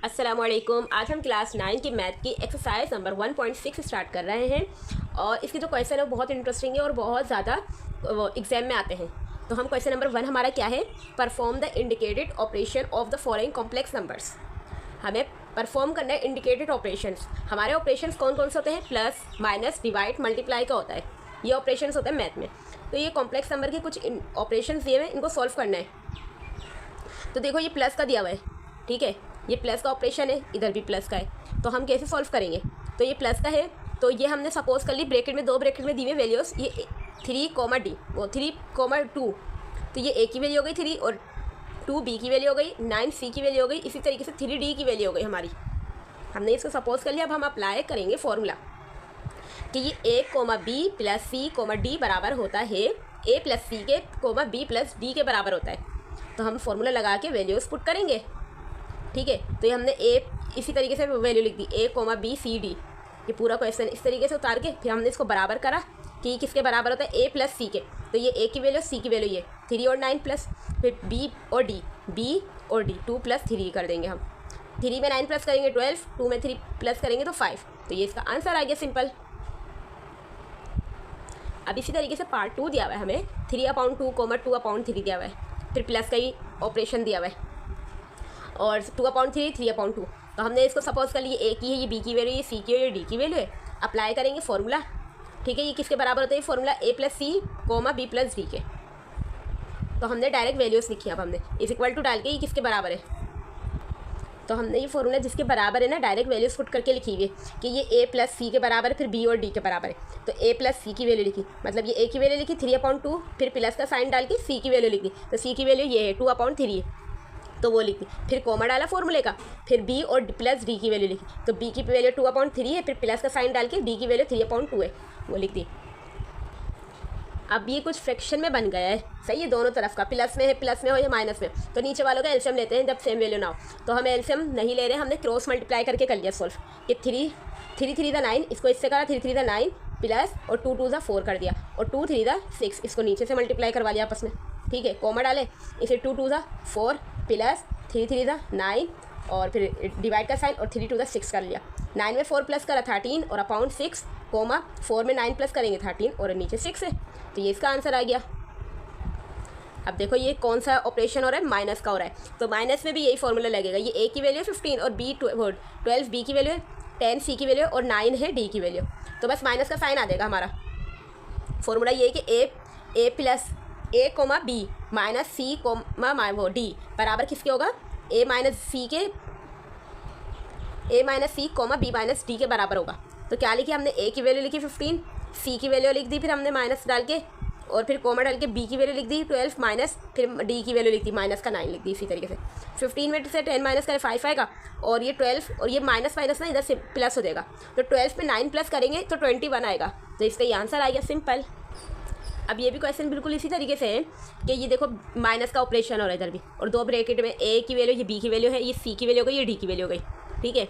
अस्सलामुअलैकुम। आज हम क्लास 9 की मैथ की एक्सरसाइज नंबर 1.6 स्टार्ट कर रहे हैं और इसके जो क्वेश्चन है वो बहुत इंटरेस्टिंग है और बहुत ज़्यादा एग्जाम में आते हैं। तो हम क्वेश्चन नंबर 1 हमारा क्या है, perform the indicated operation of the following complex numbers. हमें परफॉर्म करना है इंडिकेटेड ऑपरेशंस। हमारे ऑपरेशंस कौन कौन से होते हैं, प्लस माइनस डिवाइड मल्टीप्लाई का होता है, ये ऑपरेशंस होते हैं मैथ में। तो ये कॉम्प्लेक्स नंबर के कुछ ऑपरेशंस दिए हुए हैं, इनको सॉल्व करना है। तो देखो ये प्लस का दिया हुआ है, ठीक है, ये प्लस का ऑपरेशन है, इधर भी प्लस का है, तो हम कैसे सॉल्व करेंगे। तो ये प्लस का है, तो ये हमने सपोज कर ली ब्रैकेट में, दो ब्रैकेट में दी हुई वैल्यूज़, ये 3, वो 3, 2, तो ये ए की वैल्यू हो गई 3 और 2 की वैल्यू हो गई, 9 सी की वैल्यू हो गई, इसी तरीके से 3 की वैल्यू हो गई हमारी। हमने इसको सपोज कर लिया। अब हम अप्लाई करेंगे फॉर्मूला कि ये A, B plus C, D बराबर होता है A प्लस C के, B प्लस D के बराबर होता है। तो हम फॉर्मूला लगा के वैल्यूज़ पुट करेंगे, ठीक है। तो ये हमने ए इसी तरीके से वैल्यू लिख दी, A, B, C, D। ये पूरा क्वेश्चन इस तरीके से उतार के फिर हमने इसको बराबर करा कि किसके बराबर होता है, A प्लस C के। तो ये A की वैल्यू, C की वैल्यू ये 3 और 9 प्लस फिर B और D 2 प्लस 3 कर देंगे हम। 3 में 9 प्लस करेंगे 12, 2 में 3 प्लस करेंगे तो 5। तो ये इसका आंसर आ गया, सिंपल। अब इसी तरीके से पार्ट 2 दिया हुआ है हमें, 3/2, 2/3 दिया हुआ है, फिर प्लस का ही ऑपरेशन दिया हुआ है और 2/3, 3/2। तो हमने इसको सपोज कर लिए ए की है, ये बी की वैल्यू, ये सी की वैल्यू, ये डी की वैल्यू है। अप्लाई करेंगे फॉर्मूला, ठीक है। ये किसके बराबर होता है, formula A plus C, B plus D के। तो हमने डायरेक्ट वैल्यूज़ लिखी। अब हमने इज इक्वल टू डाल के ये किसके बराबर है, तो हमने ये फॉर्मूला जिसके बराबर है ना, डायरेक्ट वैल्यूज़ पुट करके लिखी हुई है कि ये A प्लस C के बराबर है, फिर B और D के बराबर है। तो A प्लस C की वैल्यू लिखी, मतलब ये A की वैल्यू लिखी 3/2, फिर प्लस का साइन डाल के C की वैल्यू लिख दी। तो C की वैल्यू ये है 2/3 है, तो वो लिख दी। फिर कॉमा डाला फॉर्मूले का, फिर B और प्लस D की वैल्यू लिखी। तो B की वैल्यू 2/3 है, फिर प्लस का साइन डाल के D की वैल्यू 3/2 है, वो लिख दी। अब ये कुछ फ्रैक्शन में बन गया है, सही है, दोनों तरफ का, प्लस में है, प्लस में हो या माइनस में। तो नीचे वालों का एलसीएम लेते हैं जब सेम वैल्यू ना हो। तो हम एलसीएम नहीं ले रहे, हमने क्रॉस मल्टीप्लाई करके कर लिया सॉल्व कि 3 3 9, इसको इससे करा 3 3 9 प्लस और 2 2 4 कर दिया और 2 3 6, इसको नीचे से मल्टीप्लाई करवा लिया आपस में, ठीक है। कॉमा डाले, इसे 2 2 4 प्लस 3 3 9 और फिर डिवाइड का साइन और 3 2 6 कर लिया। 9 में 4 प्लस करा 13 और अपॉन 6, 4 में 9 प्लस करेंगे 13 और नीचे 6 है। तो ये इसका आंसर आ गया। अब देखो ये कौन सा ऑपरेशन हो रहा है, माइनस का हो रहा है। तो माइनस में भी यही फॉर्मूला लगेगा, ये A की वैल्यू 15 और B 12, B की वैल्यू 10, C की वैल्यू और 9 है D की वैल्यू। तो बस माइनस का साइन आ जाएगा हमारा। फॉर्मूला ये है कि A plus A, B minus C, D बराबर किसके होगा, A minus C, B minus D के बराबर होगा। तो क्या लिखी हमने, A की वैल्यू लिखी 15, C की वैल्यू लिख दी, फिर हमने माइनस डाल के और फिर कॉमा डाल के B की वैल्यू लिख दी 12 माइनस, फिर D की वैल्यू लिख दी माइनस का 9 लिख दी। इसी तरीके से 15 में से 10 माइनस करें 5 आएगा और ये 12 और ये माइनस ना इधर से प्लस हो जाएगा। तो 12 में 9 प्लस करेंगे तो 21 आएगा। तो इसका ये आंसर आ गया, सिंपल। अब ये भी क्वेश्चन बिल्कुल इसी तरीके से है कि ये देखो माइनस का ऑपरेशन हो रहा है इधर भी, और दो ब्रैकेट में A की वैल्यू, ये B की वैल्यू है, ये C की वैल्यू हो गई, ये D की वैल्यू हो गई, ठीक है।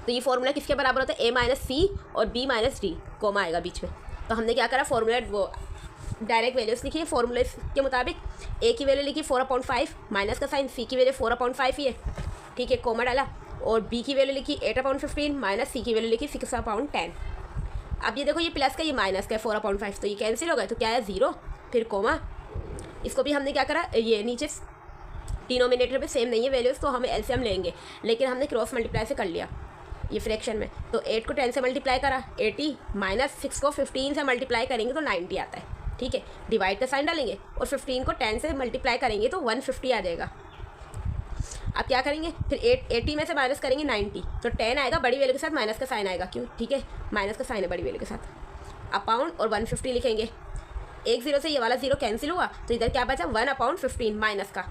तो ये फॉर्मूला किसके बराबर होता है, A माइनस C और B माइनस D, कॉमा आएगा बीच में। तो हमने क्या करा, फॉर्मूला वो डायरेक्ट वैल्यूज़ लिखी है, फॉर्मूले के मुताबिक A की वैल्यू लिखी 4/5, माइनस का साइन, C की वैल्यू 4/5 ही है, ठीक है, कॉमा डाला। और B की वैल्यू लिखी 8/15 माइनस C की वैल्यू लिखी 6/10। अब ये देखो ये प्लस का, ये माइनस का है 4/5, तो ये कैंसिल हो गया, तो क्या है 0, फिर कॉमा। इसको भी हमने क्या करा, ये नीचे डिनोमिनेटर में सेम नहीं है वैल्यूज़, तो हमें एलसीएम लेंगे, लेकिन हमने क्रॉस मल्टीप्लाई से कर लिया ये फ्रैक्शन में। तो 8 को 10 से मल्टीप्लाई करा 80, माइनस 6 को 15 से मल्टीप्लाई करेंगे तो 90 आता है, ठीक है। डिवाइड का साइन डालेंगे और 15 को 10 से मल्टीप्लाई करेंगे तो 150 आ जाएगा। अब क्या करेंगे, फिर 80 में से माइनस करेंगे 90, तो 10 आएगा, बड़ी वैल्यू के साथ माइनस का साइन आएगा, क्यों, ठीक है, माइनस का साइन है बड़ी वैल्यू के साथ। अपाउंड और 150 लिखेंगे, एक 0 से ये वाला 0 कैंसिल हुआ, तो इधर क्या बचा 1/15 माइनस का,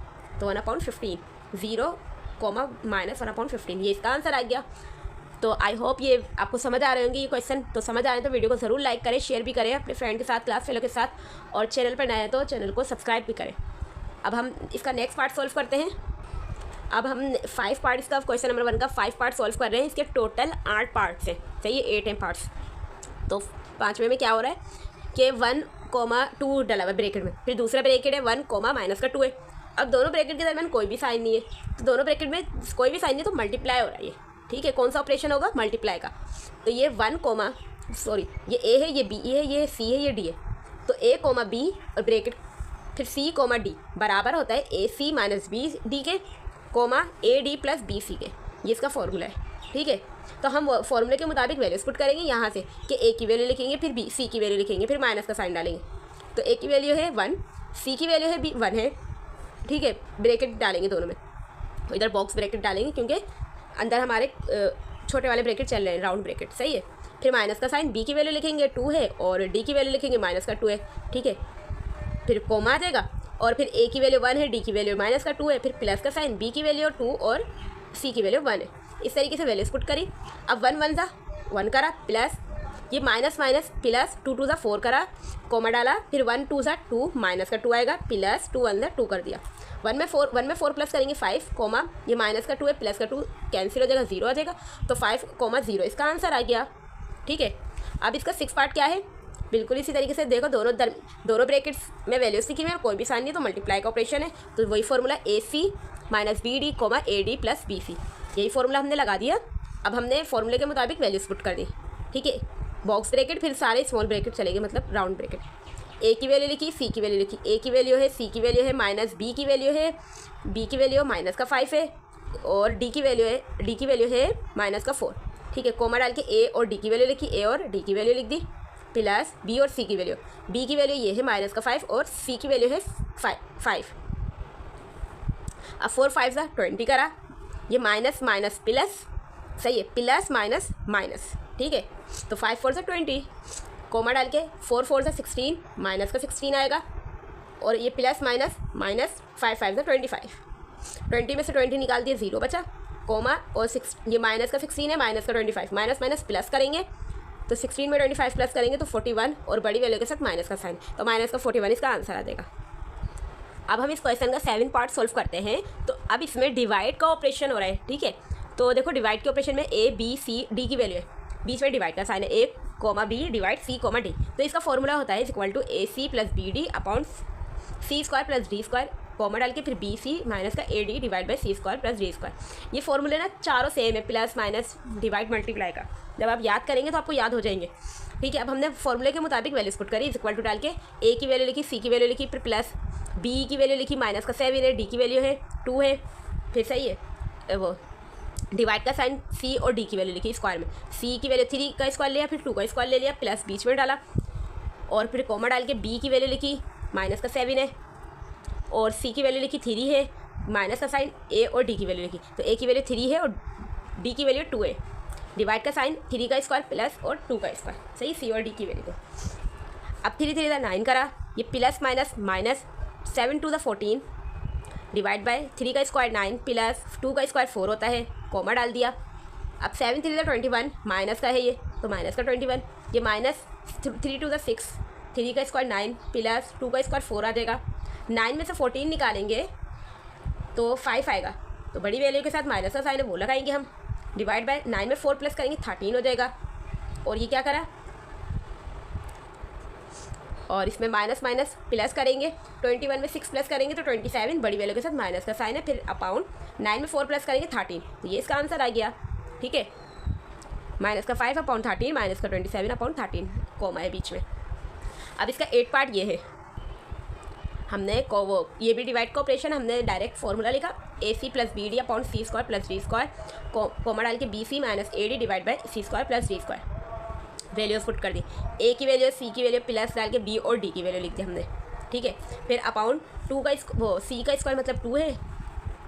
तो 1/15, 0 कॉमा माइनस 1/15, ये इसका आंसर आ गया। तो आई होप ये आपको समझ आ रहे होंगे ये क्वेश्चन। तो समझ आ रहे हैं तो वीडियो को ज़रूर लाइक करें, शेयर भी करें अपने फ्रेंड के साथ, क्लास फेलो के साथ, और चैनल पर नए हैं तो चैनल को सब्सक्राइब भी करें। अब हम इसका नेक्स्ट पार्ट सॉल्व करते हैं। अब हम 5 पार्ट, इसका क्वेश्चन नंबर 1 का 5 पार्ट सॉल्व कर रहे हैं। इसके टोटल 8 पार्ट्स हैं, सही है, 8 हैं पार्ट्स। तो 5वें में क्या हो रहा है कि 1, 2 डला हुआ ब्रैकेट में, फिर दूसरा ब्रैकेट है 1, माइनस का 2 है, अब दोनों ब्रैकेट के दरमियान कोई भी साइन नहीं है, तो दोनों ब्रैकेट में कोई भी साइन नहीं, तो मल्टीप्लाई हो रहा है ये, ठीक है। कौन सा ऑपरेशन होगा? मल्टीप्लाई का। तो ये ये ए है, ये बी है, ये सी है, ये डी है। तो ए कोमा बी और ब्रैकेट फिर सी कोमा डी बराबर होता है A C minus B D के comma A D plus B C के। ये इसका फॉर्मूला है, ठीक है। तो हम फॉर्मूले के मुताबिक वैल्यूज पुट करेंगे यहाँ से कि ए की वैल्यू लिखेंगे, फिर बी सी की वैल्यू लिखेंगे, फिर माइनस का साइन डालेंगे। तो ए की वैल्यू है 1, सी की वैल्यू है 1 है, ठीक है। ब्रैकेट डालेंगे दोनों में, तो इधर बॉक्स ब्रैकेट डालेंगे क्योंकि अंदर हमारे छोटे वाले ब्रैकेट चल रहे हैं, राउंड ब्रैकेट, सही है। फिर माइनस का साइन, बी की वैल्यू लिखेंगे 2 है और डी की वैल्यू लिखेंगे माइनस का 2 है, ठीक है। फिर कोमा आ जाएगा और फिर ए की वैल्यू 1 है, डी की वैल्यू माइनस का 2 है, फिर प्लस का साइन, बी की वैल्यू 2 और सी की वैल्यू 1 है। इस तरीके से वैल्यूज पुट करी। अब 1 1 सा 1 करा, प्लस ये माइनस माइनस प्लस 2 2 सा 4 करा, कोमा डाला, फिर 1 2 सा 2 माइनस का 2 आएगा, प्लस 2 1 सा 2 कर दिया। 1 में 4 प्लस करेंगे 5 कोमा ये माइनस का 2 है, प्लस का 2 कैंसिल हो जाएगा, 0 आ जाएगा। तो 5 कोमा 0 इसका आंसर आ गया, ठीक है। अब इसका 6 पार्ट क्या है? बिल्कुल इसी तरीके से देखो, दोनों ब्रैकेट्स में वैल्यूज लिखी हुई है, कोई भी साइन नहीं, तो मल्टीप्लाई का ऑपरेशन है। तो वही formula A C minus B D comma A D plus B C, यही फॉर्मूला हमने लगा दिया। अब हमने फॉर्मूले के मुताबिक वैल्यूज पुट कर दी, ठीक है। बॉक्स ब्रैकेट, फिर सारे स्मॉल ब्रैकेट चलेंगे, मतलब राउंड ब्रैकेट। ए की वैल्यू लिखी, सी की वैल्यू लिखी, ए की वैल्यू है, सी की वैल्यू है माइनस बी की वैल्यू है, बी की वैल्यू माइनस का 5 है, और डी की वैल्यू है माइनस का 4, ठीक है। कोमा डाल के ए और डी की वैल्यू लिखी, ए और डी की वैल्यू लिख दी, प्लस बी और सी की वैल्यू, बी की वैल्यू ये है माइनस का 5 और सी की वैल्यू है 5। अब 4 5 सा 20 करा, ये माइनस माइनस प्लस, सही है, प्लस माइनस माइनस, ठीक है। तो 5 4 सा 20, कोमा डाल के 4 4 सा 16 माइनस का 16 आएगा, और ये प्लस माइनस माइनस 5 5 सा 25, 20 में से 20 निकाल दिए, 0 बचा, कोमा और 6 ये माइनस का 16 है, माइनस का 25, माइनस माइनस प्लस करेंगे, तो 16 में 25 प्लस करेंगे तो 41, और बड़ी वैल्यू के साथ माइनस का साइन, तो माइनस का 41 इसका आंसर आ जाएगा। अब हम इस क्वेश्चन का 7 पार्ट सॉल्व करते हैं। तो अब इसमें डिवाइड का ऑपरेशन हो रहा है, ठीक है। तो देखो डिवाइड के ऑपरेशन में ए बी सी डी की वैल्यू है, बीच में डिवाइड का साइन है, A comma B divide C comma D. तो इसका फॉर्मूला होता है equal to A C plus B D upon C square plus D square, comma डाल के फिर बी सी माइनस का A D divide by C square plus D square. ये फॉर्मूले ना चारों सेम है, प्लस माइनस डिवाइड मल्टीप्लाई का। जब आप याद करेंगे तो आपको याद हो जाएंगे, ठीक है। अब हमने फॉर्मूले के मुताबिक वैल्यूज पुट करी, इक्वल टू डाल के ए की वैल्यू लिखी, सी की वैल्यू लिखी, फिर प्लस बी की वैल्यू लिखी, माइनस का 7 है, डी की वैल्यू है 2 है, फिर सही है वो डिवाइड का साइन, सी और डी की वैल्यू लिखी स्क्वायर में, सी की वैल्यू 3 का स्क्वायर लिया, फिर 2 का स्क्वायर ले लिया, प्लस बीच में डाला, और फिर कोमा डाल के बी की वैल्यू लिखी, माइनस का 7 है, और सी की वैल्यू लिखी 3 है, माइनस का साइन, ए और डी की वैल्यू लिखी, तो ए की वैल्यू 3 है और डी की वैल्यू 2 है, डिवाइड का साइन 3 का स्क्वायर प्लस और 2 का स्क्वायर, सही, सी और डी की वैल्यू को। अब 3 3 9 करा, ये plus minus minus 7 2 14 divide by 3 का स्क्वायर 9 प्लस 2 का स्क्वायर 4 होता है, कोमा डाल दिया। अब 7 3 21 माइनस का है ये, तो माइनस का 21, ये माइनस 3 2 6, 3 का स्क्वायर 9 प्लस 2 का स्क्वायर 4 आ जाएगा। 9 में से 14 निकालेंगे तो 5 आएगा, तो बड़ी वैल्यू के साथ माइनस का साइन है वो लगाएंगे हम, डिवाइड बाय 9 में 4 प्लस करेंगे 13 हो जाएगा, और ये क्या करा, और इसमें माइनस माइनस प्लस करेंगे, 21 में 6 प्लस करेंगे तो 27, बड़ी वैल्यू के साथ माइनस का साइन है, फिर अपाउंड 9 में 4 प्लस करेंगे 13, तो ये इसका आंसर आ गया, ठीक है। माइनस का 5 अपॉन 13 माइनस का 27 अपॉन 13, कोमा है बीच में। अब इसका 8 पार्ट ये है, हमने ये भी डिवाइड का ऑपरेशन हमने डायरेक्ट फॉर्मूला लिखा, A C plus B D upon C square plus D square, comma डाल के B C minus A D divide by C square plus D square, values put कर दी, ए की वैल्यू सी की value plus डाल के B और D की वैल्यू लिख दी हमने, ठीक है। फिर अपाउंड 2 का सी का स्क्वायर मतलब 2 है,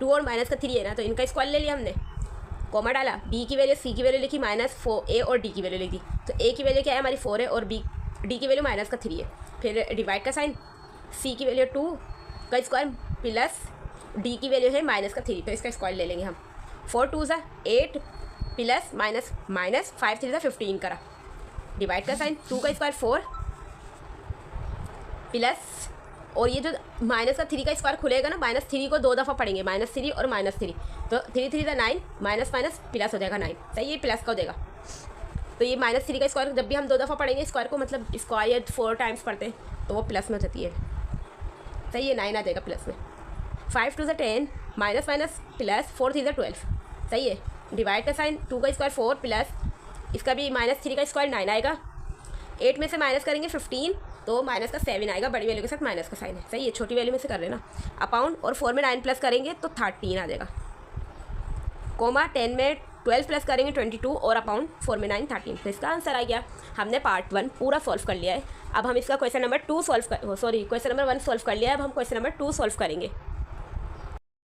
2 और माइनस का 3 है ना, तो इनका स्क्वायर ले लिया हमने, कोमा डाला, बी की वैल्यू सी की वैल्यू लिखी माइनस 4, ए और डी की वैल्यू लिख दी, तो ए की वैल्यू क्या है हमारी 4 है और डी की वैल्यू माइनस का 3 है, फिर डिवाइड का साइन, सी की वैल्यू 2 का स्क्वायर प्लस डी की वैल्यू है माइनस का 3, तो इसका स्क्वायर ले लेंगे हम, 4 2 सा 8 प्लस माइनस माइनस 5 3 सा 15 करा, डिवाइड का साइन, 2 का स्क्वायर 4 प्लस, और ये जो माइनस का 3 का स्क्वायर खुलेगा ना, माइनस 3 को 2 दफ़ा पढ़ेंगे, माइनस 3 और माइनस 3, तो 3 3 सा 9 माइनस माइनस प्लस हो जाएगा 9, सही, ये प्लस का हो जाएगा। तो ये माइनस 3 का स्क्वायर जब भी हम 2 दफ़ा पढ़ेंगे स्क्वायर को, मतलब स्क्वायर 4 टाइम्स पढ़ते हैं तो वो प्लस में हो जाती है, सही, ये 9 आ जाएगा प्लस में। 5 टू ज़ 10 माइनस माइनस प्लस 4 3 ज़ 12 सही है। डिवाइड का साइन 2 का स्क्वायर 4 प्लस इसका भी -3 का स्क्वायर 9 आएगा। 8 में से माइनस करेंगे 15 तो माइनस का 7 आएगा, बड़ी वैल्यू के साथ माइनस का साइन है सही है। छोटी वैल्यू में से कर लेना अपाउंड और 4 में 9 प्लस करेंगे तो 13 आ जाएगा। कोमा 10 में 12 प्लस करेंगे 22 और अपाउंड 4 में 9 13। तो इसका आंसर आ गया। हमने पार्ट 1 पूरा सॉल्व कर लिया है। अब हम इसका question number 2 question number 1 solve कर लिया है। अब हम क्वेश्चन नंबर 2 सॉल्व करेंगे।